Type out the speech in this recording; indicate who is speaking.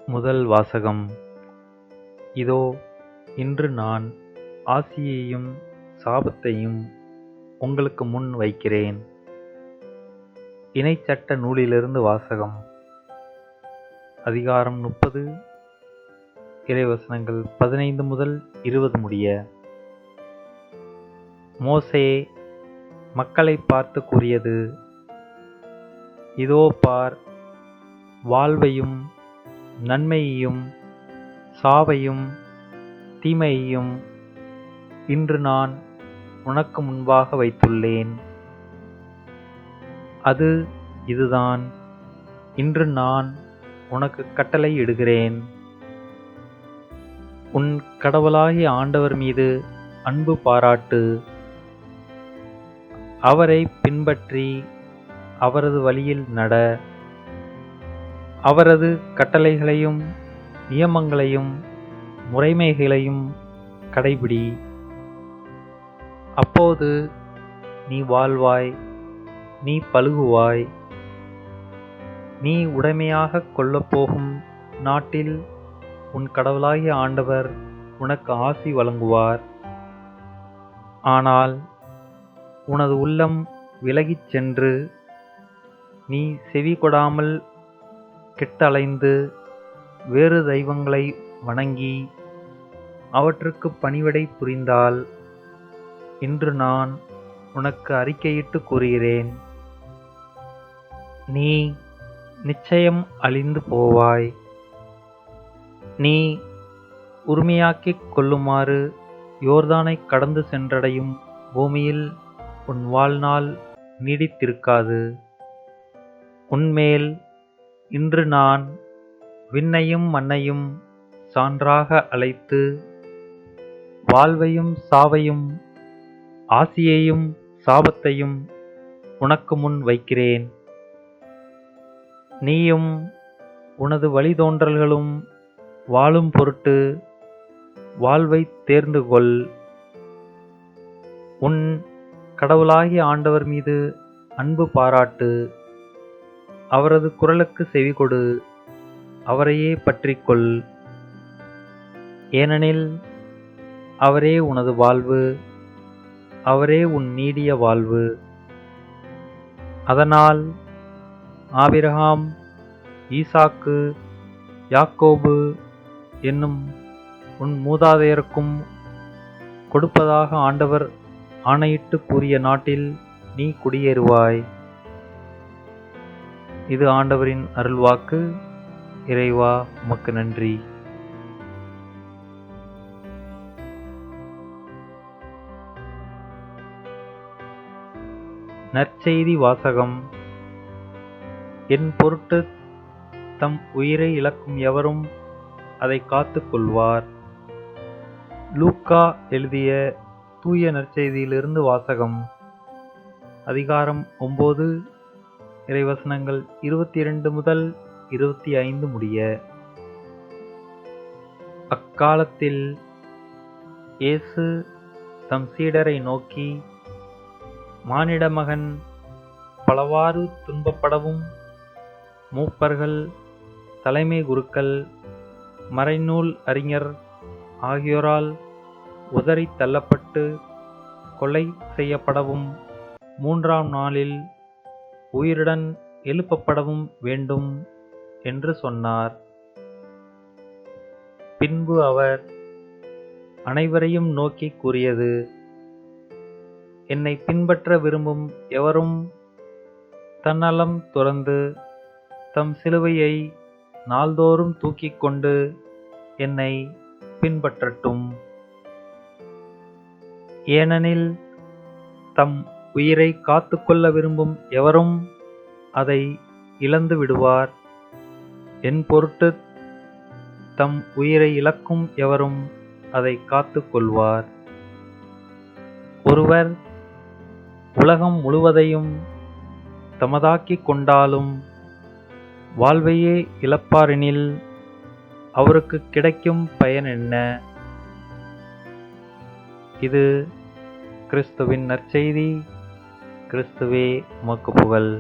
Speaker 1: முதல் வாசகம். இதோ, இன்று நான் ஆசியையும் சாபத்தையும் உங்களுக்கு முன் வைக்கிறேன். இணைச்சட்ட நூலிலிருந்து வாசகம். அதிகாரம் 30, இறைவசனங்கள் 15 முதல் 20 முடிய. மோசே மக்களை பார்த்து கூறியது: இதோ பார், வாழ்வையும் நன்மையையும் சாவையும் தீமையையும் இன்று நான் உனக்கு முன்பாக வைத்துள்ளேன். அது இதுதான், இன்று நான் உனக்கு கட்டளை இடுகிறேன். உன் கடவுளாகிய ஆண்டவர் மீது அன்பு பாராட்டு. அவரை பின்பற்றி அவரது வழியில் நட. அவரது கட்டளைகளையும் நியமங்களையும் முறைமைகளையும் கடைபிடி. அப்போது நீ வாழ்வாய், நீ பலுகுவாய். நீ உடைமையாக கொள்ளப்போகும் நாட்டில் உன் கடவுளாகிய ஆண்டவர் உனக்கு ஆசி வழங்குவார். ஆனால் உனது உள்ளம் விலகிச் சென்று நீ செவி கொடாமல் கெட்டலைந்து வேறு தெய்வங்களை வணங்கி அவற்றுக்கு பணிவிடை புரிந்தால், இன்று நான் உனக்கு அறிக்கையிட்டு கூறுகிறேன், நீ நிச்சயம் அழிந்து போவாய். நீ உரிமையாக்கிக் கொள்ளுமாறு யோர்தானை கடந்து சென்றடையும் பூமியில் உன் வாழ்நாள் நீடித்திருக்காது. உன்மேல் இன்று நான் விண்ணையும் மண்ணையும் சான்றாக அழைத்து, வாழ்வையும் சாவையும் ஆசியையும் சாபத்தையும் உனக்கு முன் வைக்கிறேன். நீயும் உனது வழித்தோன்றல்களும் வாழும் பொருட்டு வாழ்வை தேர்ந்து கொள். உன் கடவுளாகிய ஆண்டவர் மீது அன்பு பாராட்டு. அவரது குரலுக்கு செவிகொடு. அவரையே பற்றிக்கொள். ஏனெனில் அவரே உனது வாழ்வு, அவரே உன் நீடிய வாழ்வு. அதனால் ஆபிரகாம், ஈசாக்கு, யாக்கோபு என்னும் உன் மூதாதையருக்கும் கொடுப்பதாக ஆண்டவர் ஆணையிட்டு கூறிய நாட்டில் நீ குடியேறுவாய். இது ஆண்டவரின் அருள்வாக்கு. இறைவா, உமக்கு நன்றி. நற்செய்தி வாசகம். என் பொருட்டு தம் உயிரை இழக்கும் எவரும் அதை காத்துக் கொள்வார். லூக்கா எழுதிய தூய நற்செய்தியிலிருந்து வாசகம். அதிகாரம் 9, இறைவசனங்கள் 22 முதல் 25 முடிய. அக்காலத்தில் இயேசு தம் சீடரை நோக்கி, மானிட மகன் பலவாறு துன்பப்படவும் மூப்பர்கள், தலைமை குருக்கள், மறைநூல் அறிஞர் ஆகியோரால் உதறி தள்ளப்பட்டு கொலை செய்யப்படவும் 3ஆம் நாளில் உயிருடன் எழுப்பப்படவும் வேண்டும் என்று சொன்னார். பின்பு அவர் அனைவரையும் நோக்கி கூறியது: என்னை பின்பற்ற விரும்பும் எவரும் தன்னலம் துறந்து தம் சிலுவையை நாள்தோறும் தூக்கிக் கொண்டு என்னை பின்பற்றட்டும். ஏனெனில் தம் உயிரை காத்துக்கொள்ள விரும்பும் எவரும் அதை இழந்து விடுவார். என் பொருட்டு தம் உயிரை இழக்கும் எவரும் அதை காத்துக் கொள்வார். ஒருவர் உலகம் முழுவதையும் தமதாக்கிக் கொண்டாலும் வாழ்வையே இழப்பாரெனில் அவருக்கு கிடைக்கும் பயன் என்ன? இது கிறிஸ்துவின் நற்செய்தி. கிறிஸ்துவே உமக்கு புகழ்.